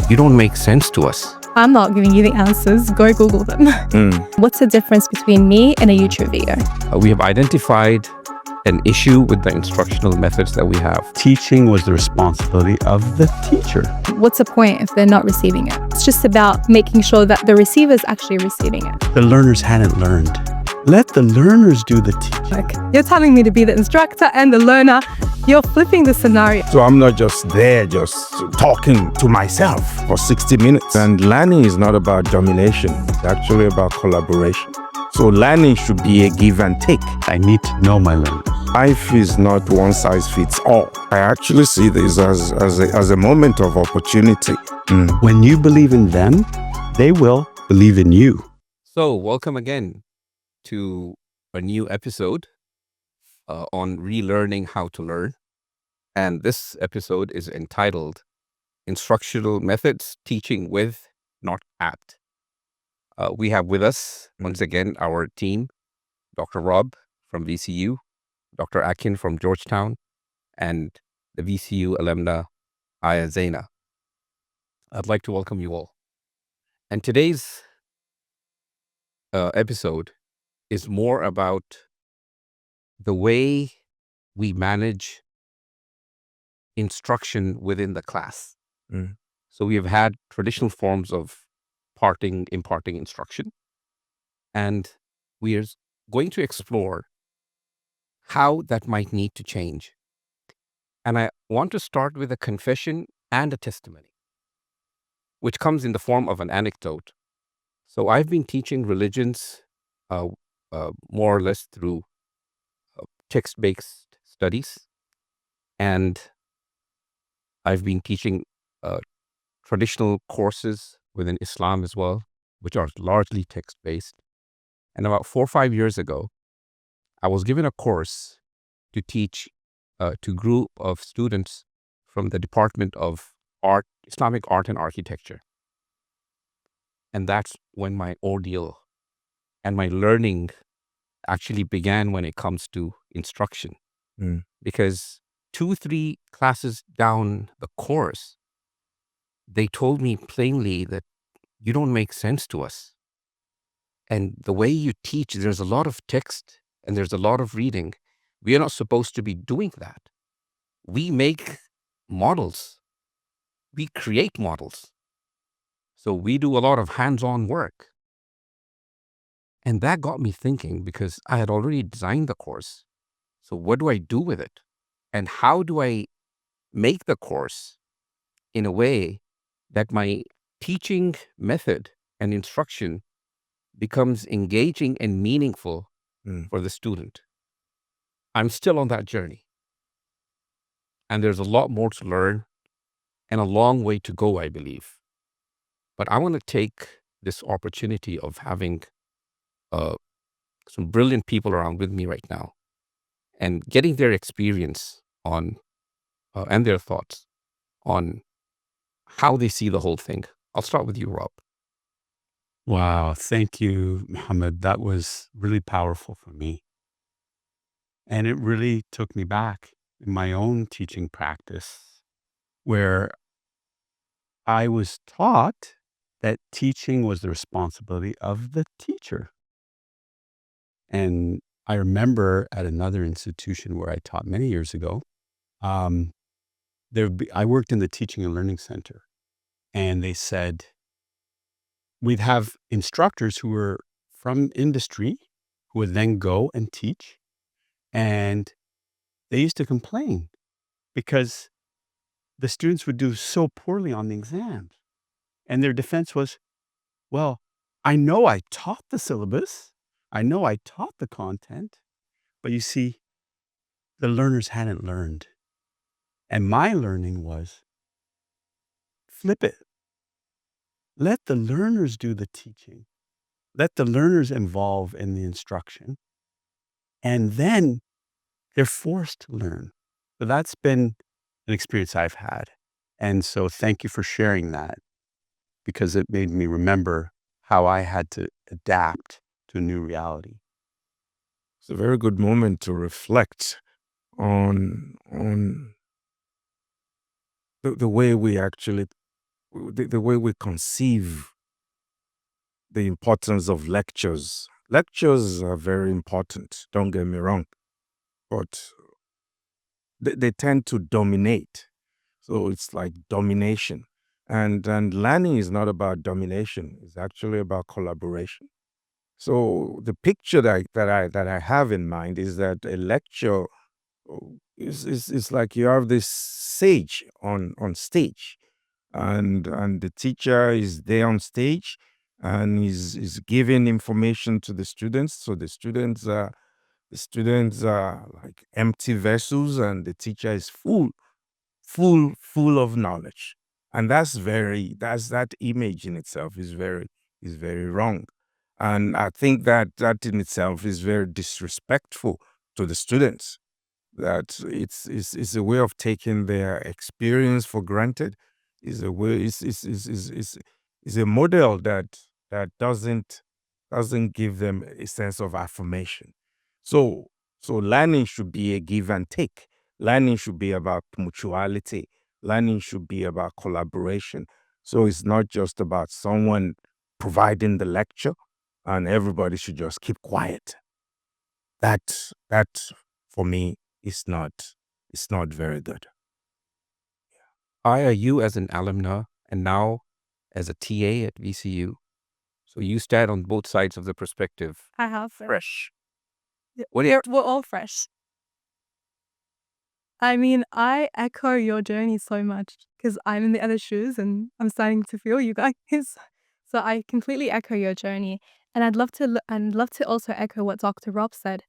you don't make sense to us. I'm not giving you the answers. Go Google them. What's the difference between me and a YouTube video? We have identified an issue with the instructional methods that we have. Teaching was the responsibility of the teacher. What's the point if they're not receiving it? It's just about making sure that the receiver is actually receiving it. The learners hadn't learned. Let the learners do the teaching. Like, you're telling me to be the instructor and the learner. You're flipping the scenario. So I'm not just there just talking to myself for 60 minutes. And learning is not about domination. It's actually about collaboration. So learning should be a give and take. I need to know my learners. Life is not one size fits all. I actually see this as a moment of opportunity. When you believe in them, they will believe in you. So welcome again to a new episode on relearning how to learn. And this episode is entitled Instructional Methods Teaching with, Not At. We have with us, once again, our team, Dr. Rob from VCU, Dr. Akin from Georgetown, and the VCU alumna, Aya Zaina. I'd like to welcome you all. And today's episode is more about the way we manage instruction within the class. So we have had traditional forms of imparting instruction, and we are going to explore how that might need to change. And I want to start with a confession and a testimony, which comes in the form of an anecdote. So I've been teaching religions more or less through text-based studies, and I've been teaching traditional courses within Islam as well, which are largely text-based. And about 4 or 5 years ago, I was given a course to teach to a group of students from the Department of Art, Islamic Art and Architecture. And that's when my ordeal and my learning actually began when it comes to instruction. Because 2-3 classes down the course, they told me plainly that you don't make sense to us. And the way you teach, there's a lot of text and there's a lot of reading. We are not supposed to be doing that. We make models. We create models. So we do a lot of hands-on work. And that got me thinking, because I had already designed the course. So what do I do with it? And how do I make the course in a way that my teaching method and instruction becomes engaging and meaningful for the student? I'm still on that journey. And there's a lot more to learn and a long way to go, I believe. But I want to take this opportunity of having some brilliant people around with me right now and getting their experience on and their thoughts on how they see the whole thing. I'll start with you, Rob. Wow. Thank you, Hamad. That was really powerful for me. And it really took me back in my own teaching practice, where I was taught that teaching was the responsibility of the teacher. And I remember at another institution where I taught many years ago, I worked in the Teaching and Learning Center, and they said, we'd have instructors who were from industry who would then go and teach. And they used to complain because the students would do so poorly on the exams. And their defense was, well, I know I taught the syllabus. I know I taught the content, but you see, the learners hadn't learned. And my learning was, flip it. Let the learners do the teaching. Let the learners involve in the instruction. And then they're forced to learn. So that's been an experience I've had. And so thank you for sharing that, because it made me remember how I had to adapt to a new reality. It's a very good moment to reflect on the way we the way we conceive the importance of lectures. Lectures are very important, don't get me wrong, but they tend to dominate. So it's like domination. And learning is not about domination. It's actually about collaboration. So the picture that I have in mind is that a lecture is like you have this sage on stage, and the teacher is there on stage and is giving information to the students. So the students are like empty vessels, and the teacher is full of knowledge. And that image in itself is very wrong. And I think that in itself is very disrespectful to the students. That it's a way of taking their experience for granted. Is a way is a model that doesn't give them a sense of affirmation. So learning should be a give and take. Learning should be about mutuality. Learning should be about collaboration. So it's not just about someone providing the lecture and everybody should just keep quiet. That for me is not very good. Aya, you as an alumna and now as a TA at VCU, so you stand on both sides of the perspective. I have. Fresh. Yeah, What do you- we're all fresh. I mean, I echo your journey so much because I'm in the other shoes and I'm starting to feel you guys. So I completely echo your journey. And I'd love to also echo what Dr. Rob said.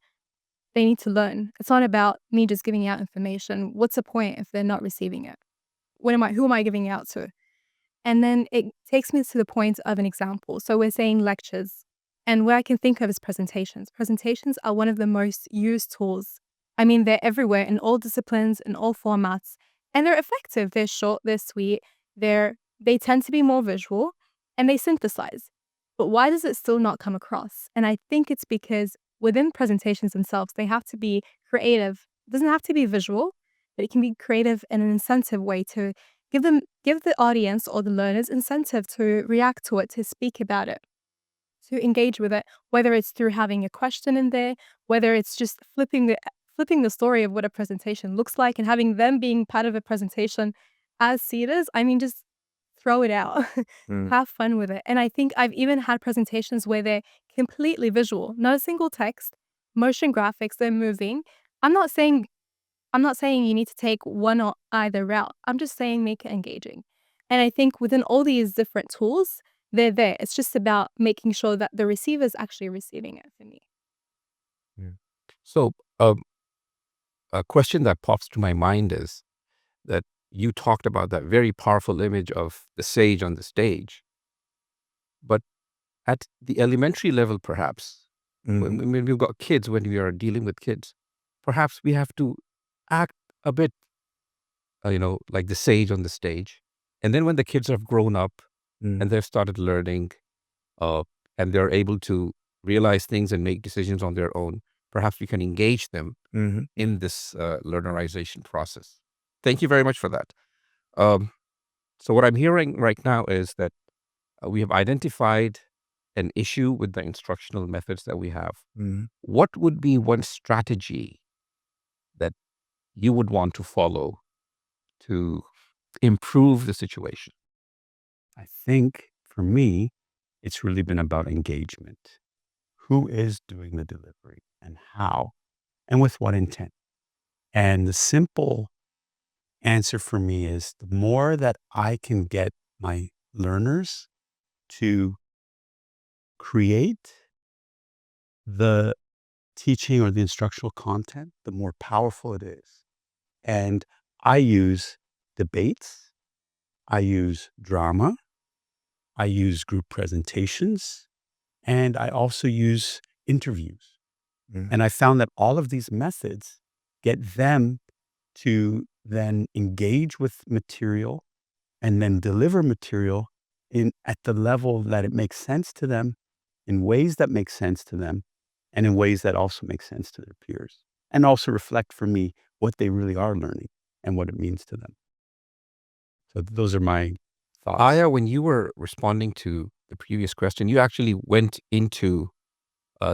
They need to learn. It's not about me just giving out information. What's the point if they're not receiving it? Who am I giving it out to? And then it takes me to the point of an example. So we're saying lectures. And what I can think of is presentations. Presentations are one of the most used tools. I mean, they're everywhere in all disciplines, in all formats. And they're effective. They're short, they're sweet, they tend to be more visual, and they synthesize. But why does it still not come across? And I think it's because within presentations themselves, they have to be creative. It doesn't have to be visual, but it can be creative in an incentive way to give the audience or the learners incentive to react to it, to speak about it, to engage with it, whether it's through having a question in there, whether it's just flipping the story of what a presentation looks like and having them being part of a presentation as seeders. I mean, just throw it out. Have fun with it. And I think I've even had presentations where they're completely visual, not a single text, motion graphics, they're moving. I'm not saying you need to take one or either route. I'm just saying make it engaging. And I think within all these different tools, they're there. It's just about making sure that the receiver is actually receiving it for me. So a question that pops to my mind is that you talked about that very powerful image of the sage on the stage. But at the elementary level, perhaps, when we've got kids, when we are dealing with kids, perhaps we have to act a bit, like the sage on the stage. And then when the kids have grown up and they've started learning and they're able to realize things and make decisions on their own, perhaps we can engage them in this learnerization process. Thank you very much for that. So what I'm hearing right now is that we have identified an issue with the instructional methods that we have. What would be one strategy that you would want to follow to improve the situation? I think for me, it's really been about engagement. Who is doing the delivery and how and with what intent? And the simple answer for me is the more that I can get my learners to create the teaching or the instructional content, the more powerful it is. And I use debates, I use drama, I use group presentations, and I also use interviews. And I found that all of these methods get them to then engage with material and then deliver material at the level that it makes sense to them, in ways that make sense to them, and in ways that also make sense to their peers, and also reflect for me what they really are learning and what it means to them. So those are my thoughts. Aya, when you were responding to the previous question, you actually went into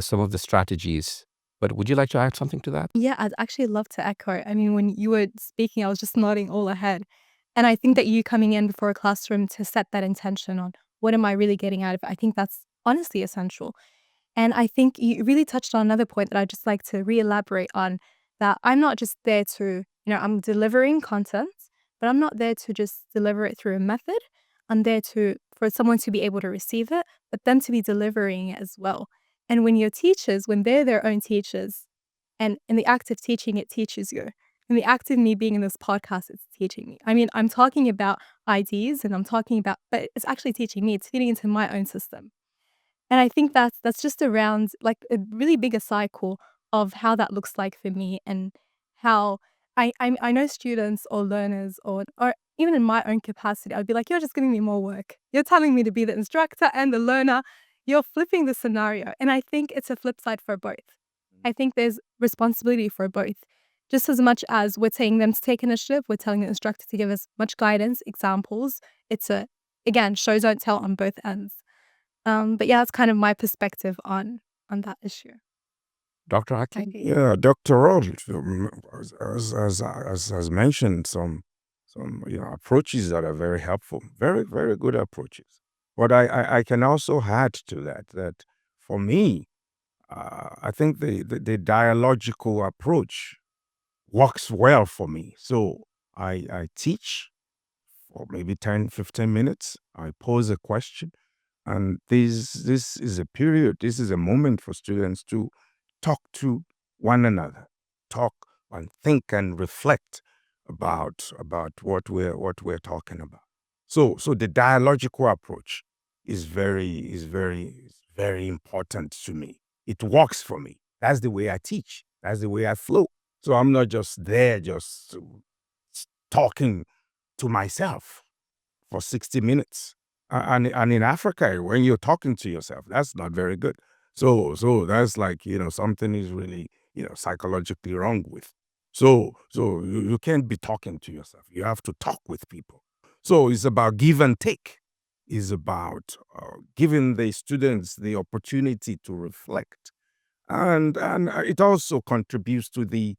some of the strategies. But would you like to add something to that? Yeah, I'd actually love to echo. I mean, when you were speaking, I was just nodding all ahead. And I think that you coming in before a classroom to set that intention on what am I really getting out of it, I think that's honestly essential. And I think you really touched on another point that I'd just like to re-elaborate on, that I'm not just there to, I'm delivering content, but I'm not there to just deliver it through a method. I'm there for someone to be able to receive it, but them to be delivering it as well. And when your teachers, when they're their own teachers, and in the act of teaching, it teaches you. In the act of me being in this podcast, it's teaching me. I mean, I'm talking about ideas and but it's actually teaching me. It's feeding into my own system. And I think that's just around like a really bigger cycle of how that looks like for me, and how I know students or learners or even in my own capacity, I'd be like, you're just giving me more work. You're telling me to be the instructor and the learner. You're flipping the scenario. And I think it's a flip side for both. I think there's responsibility for both. Just as much as we're telling them to take initiative, we're telling the instructor to give us much guidance, examples. Again, show don't tell on both ends. But yeah, that's kind of my perspective on that issue. Dr. Hakim? Yeah, Dr. Rod has mentioned some approaches that are very helpful, very, very good approaches. But I can also add to that for me, I think the dialogical approach works well for me. So I teach for maybe 10, 15 minutes. I pose a question. And this is a period, this is a moment for students to talk to one another, talk and think and reflect about what we're talking about. So the dialogical approach is very important to me. It works for me. That's the way I teach. That's the way I flow. So I'm not just there just talking to myself for 60 minutes. And in Africa, when you're talking to yourself, that's not very good. So that's like, something is really, psychologically wrong with. So you can't be talking to yourself. You have to talk with people. So it's about give and take. It's about giving the students the opportunity to reflect. And it also contributes to the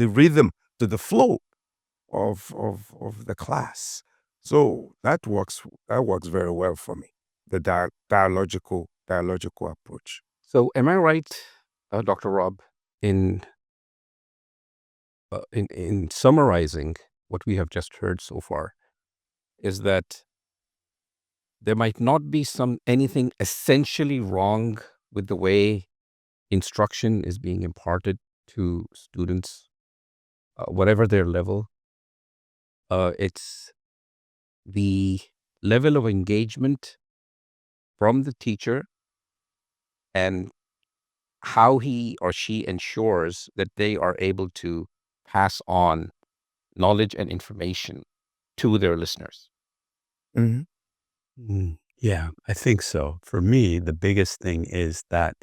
rhythm, to the flow of the class. So that works very well for me. The dialogical approach. So am I right, Dr. Rob, in summarizing what we have just heard so far, is that there might not be anything essentially wrong with the way instruction is being imparted to students, whatever their level. It's the level of engagement from the teacher and how he or she ensures that they are able to pass on knowledge and information to their listeners. Mm-hmm. Yeah, I think so. For me, the biggest thing is that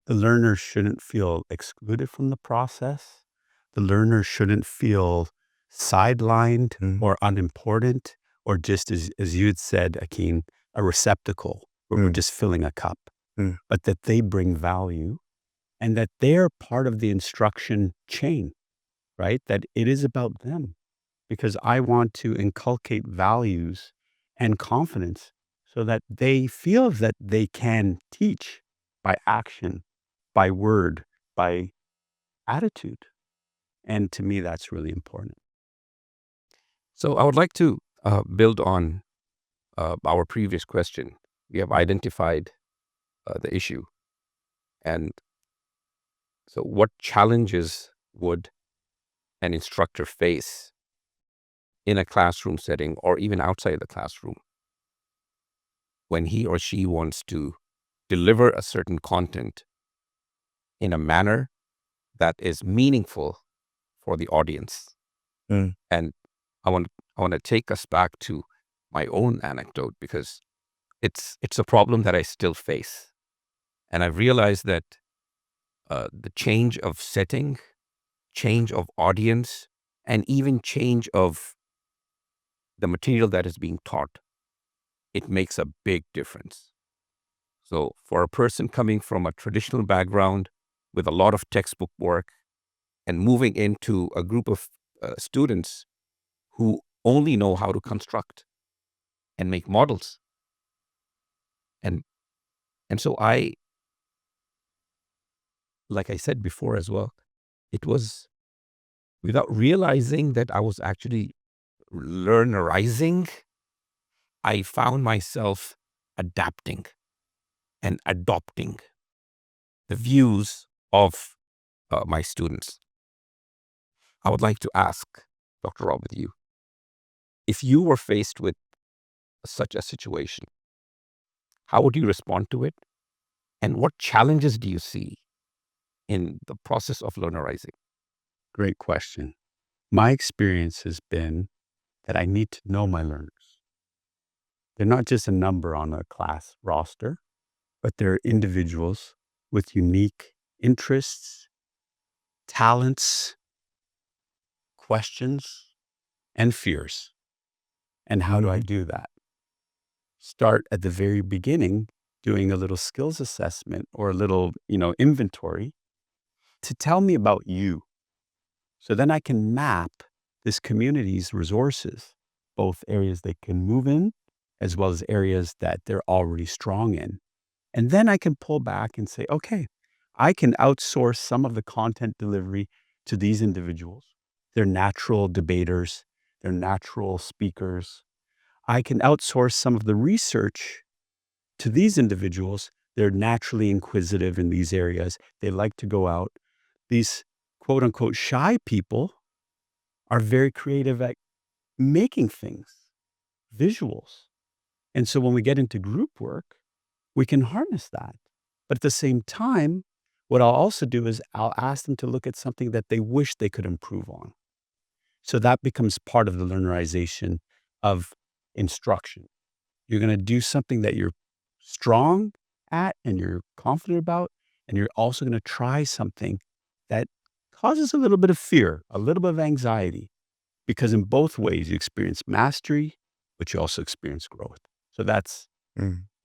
the learner shouldn't feel excluded from the process. The learner shouldn't feel sidelined or unimportant, or just as you had said, Akeem, a receptacle where we're just filling a cup, but that they bring value and that they're part of the instruction chain, right? That it is about them, because I want to inculcate values and confidence so that they feel that they can teach by action, by word, by attitude. And to me, that's really important. So I would like to build on our previous question. We have identified the issue. And so what challenges would an instructor face in a classroom setting or even outside the classroom when he or she wants to deliver a certain content in a manner that is meaningful for the audience? And I want to take us back to my own anecdote, because it's a problem that I still face. And I've realized that the change of setting, change of audience, and even change of the material that is being taught it makes a big difference. So for a person coming from a traditional background with a lot of textbook work and moving into a group of students who only know how to construct and make models. And so like I said before as well, it was without realizing that I was actually learnerizing, I found myself adapting and adopting the views of my students. I would like to ask Dr. Rob with you, if you were faced with such a situation, how would you respond to it? And what challenges do you see in the process of learnerizing? Great question. My experience has been that I need to know my learners. They're not just a number on a class roster, but they're individuals with unique interests, talents, questions, and fears. And how do I do that? Start at the very beginning, doing a little skills assessment or a little, inventory to tell me about you. So then I can map this community's resources, both areas they can move in, as well as areas that they're already strong in. And then I can pull back and say, okay, I can outsource some of the content delivery to these individuals. They're natural debaters. They're natural speakers. I can outsource some of the research to these individuals. They're naturally inquisitive in these areas. They like to go out. These quote unquote shy people are very creative at making things, visuals. And so when we get into group work, we can harness that. But at the same time, what I'll also do is I'll ask them to look at something that they wish they could improve on. So that becomes part of the learnerization of instruction. You're going to do something that you're strong at and you're confident about, and you're also going to try something that causes a little bit of fear, a little bit of anxiety, because in both ways you experience mastery, but you also experience growth. So that's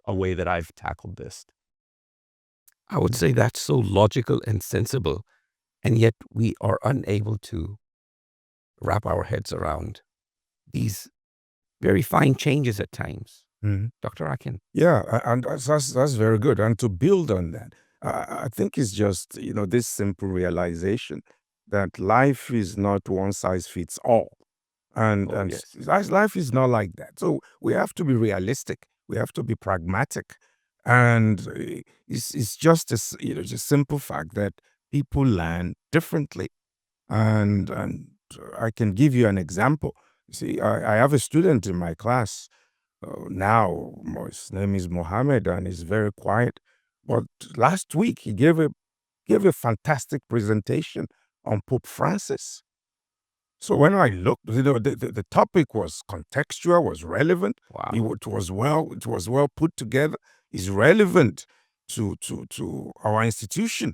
a way that I've tackled this. I would say that's so logical and sensible, and yet we are unable to wrap our heads around these very fine changes at times. Dr. Akin. Yeah, and that's very good. And to build on that, I think it's just, this simple realization that life is not one size fits all. And Yes. life is not like that. So we have to be realistic. We have to be pragmatic. And it's just a simple fact that people learn differently. And I can give you an example. See, I have a student in my class now. His name is Mohammed, and he's very quiet. But last week he gave a fantastic presentation on Pope Francis. So when I looked, the topic was contextual, was relevant. Wow. It was well put together. It's relevant to our institution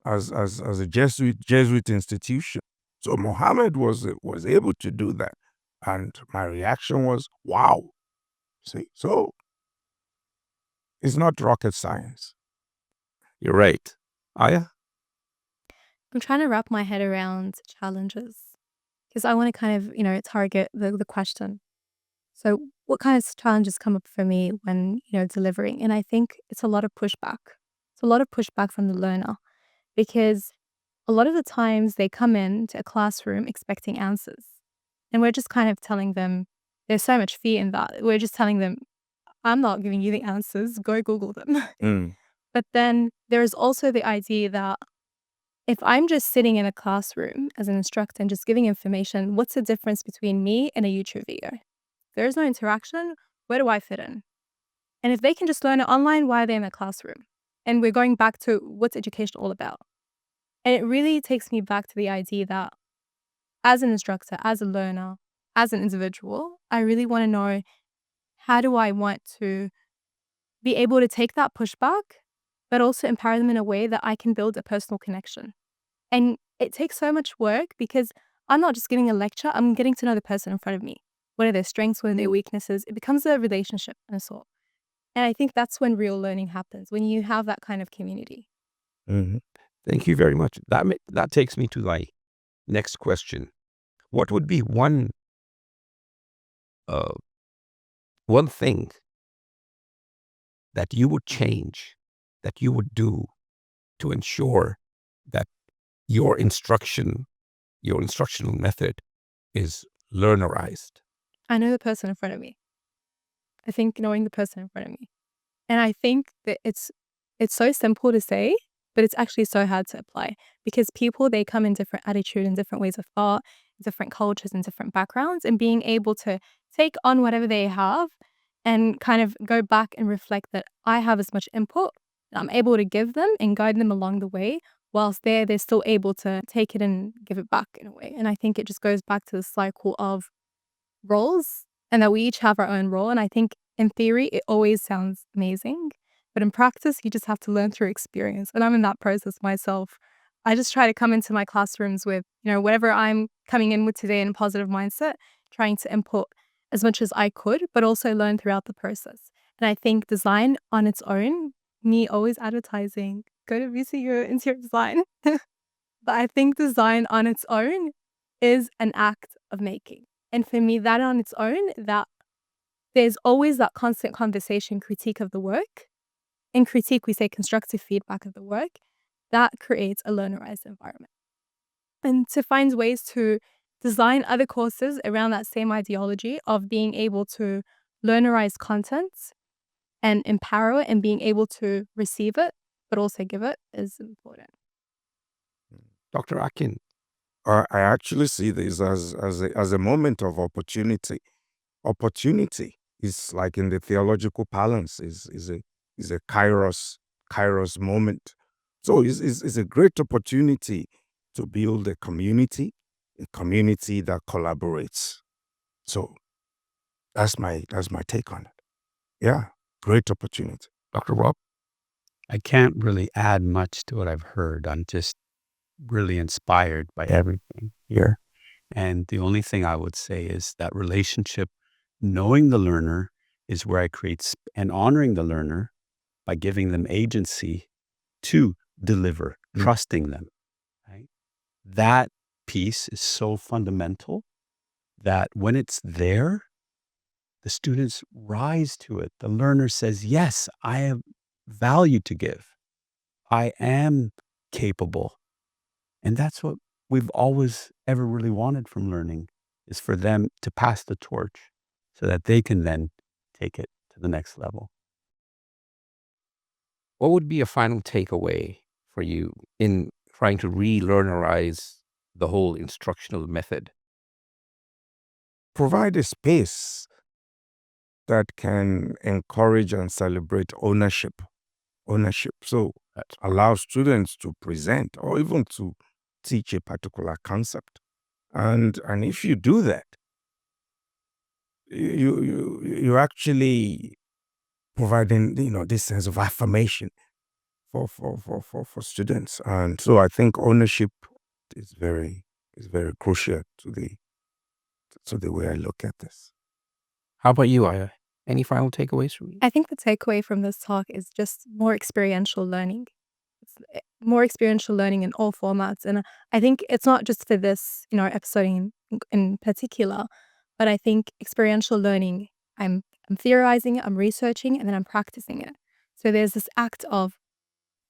as a Jesuit institution. So Mohammed was able to do that, and my reaction was, wow. See, so it's not rocket science. You're right. Aya? I'm trying to wrap my head around challenges because I want to kind of, target the question. So what kind of challenges come up for me when, delivering? And I think it's a lot of pushback. It's a lot of pushback from the learner because a lot of the times they come into a classroom expecting answers. And we're just kind of telling them, there's so much fear in that. We're just telling them, I'm not giving you the answers, go Google them. But then there is also the idea that if I'm just sitting in a classroom as an instructor and just giving information, what's the difference between me and a YouTube video? If there is no interaction, where do I fit in? And if they can just learn it online, why are they in the classroom? And we're going back to what's education all about? And it really takes me back to the idea that as an instructor, as a learner, as an individual, I really want to know, how do I want to be able to take that pushback, but also empower them in a way that I can build a personal connection? And it takes so much work because I'm not just giving a lecture, I'm getting to know the person in front of me. what are their strengths, what are their weaknesses. It becomes a relationship and a sort. And I think that's when real learning happens, when you have that kind of community. Mhm. Thank you very much. That takes me to my next question. What would be one thing that you would change, that you would do to ensure that your instructional method is learnerized? I know the person in front of me. I think knowing the person in front of me. And I think that it's so simple to say, but it's actually so hard to apply because people, they come in different attitude and different ways of thought, different cultures and different backgrounds, and being able to take on whatever they have and kind of go back and reflect that I have as much input that I'm able to give them and guide them along the way, whilst they're still able to take it and give it back in a way. And I think it just goes back to the cycle of roles and that we each have our own role. And I think in theory, it always sounds amazing. But in practice, you just have to learn through experience. And I'm in that process myself. I just try to come into my classrooms with, whatever I'm coming in with today in a positive mindset, trying to input as much as I could, but also learn throughout the process. And I think design on its own, me always advertising, go to VCU interior design. But I think design on its own is an act of making. And for me, that on its own, that there's always that constant conversation, critique of the work. In critique, we say constructive feedback of the work. That creates a learnerized environment. And to find ways to design other courses around that same ideology of being able to learnerize content and empower it and being able to receive it, but also give it is important. Dr. Akin, I actually see this as a moment of opportunity. Opportunity is like in the theological balance is a kairos moment. So it's a great opportunity to build a community that collaborates. So that's my take on it. Yeah, great opportunity. Dr. Rob? I can't really add much to what I've heard. I'm just really inspired by everything here. And the only thing I would say is that relationship, knowing the learner, is where I create and honoring the learner by giving them agency to deliver, trusting them. Right? That piece is so fundamental that when it's there, the students rise to it. The learner says, yes, I have value to give. I am capable. And that's what we've always ever really wanted from learning, is for them to pass the torch so that they can then take it to the next level. What would be a final takeaway for you in trying to relearnerize the whole instructional method? Provide a space that can encourage and celebrate ownership. So allow students to present or even to teach a particular concept. And if you do that, you actually providing this sense of affirmation for students. And so I think ownership is very crucial to the way I look at this. How about you, Aya? Any final takeaways from you? I think the takeaway from this talk is just more experiential learning. More experiential learning in all formats. And I think it's not just for this, episode in particular, but I think experiential learning, I'm theorizing it, I'm researching, and then I'm practicing it. So there's this act of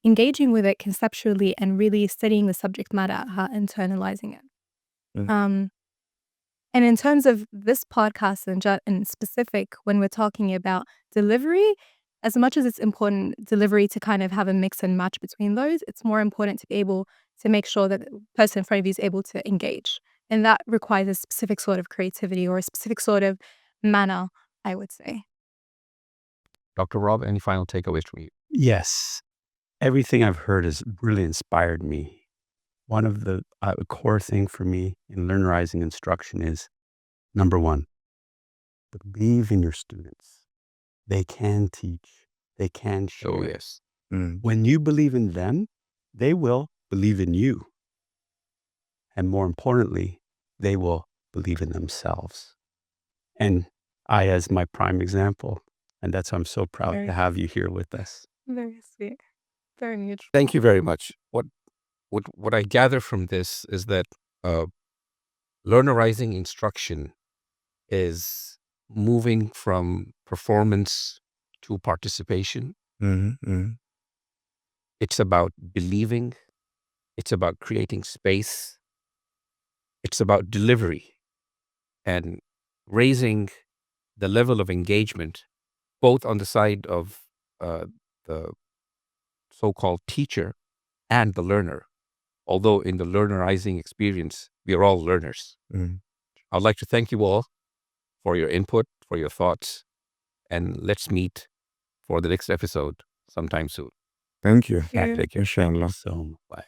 engaging with it conceptually and really studying the subject matter at heart, internalizing it. And in terms of this podcast in specific, when we're talking about delivery, as much as it's important delivery to kind of have a mix and match between those, it's more important to be able to make sure that the person in front of you is able to engage. And that requires a specific sort of creativity or a specific sort of manner, I would say. Dr. Rob, any final takeaways from you? Yes. Everything I've heard has really inspired me. One of the core thing for me in learnerizing instruction is, number one, believe in your students. They can teach. They can share. Oh, yes. When you believe in them, they will believe in you. And more importantly, they will believe in themselves. and I as my prime example. And that's why I'm so proud Very to have you here with us. Very sweet. Very mutual. Thank you very much. What I gather from this is that learnerizing instruction is moving from performance to participation. It's about believing. It's about creating space. It's about delivery and raising the level of engagement, both on the side of the so-called teacher and the learner. Although in the learnerizing experience, we are all learners. I'd like to thank you all for your input, for your thoughts, and let's meet for the next episode sometime soon. Thank you. Yeah. Inshallah. So, bye.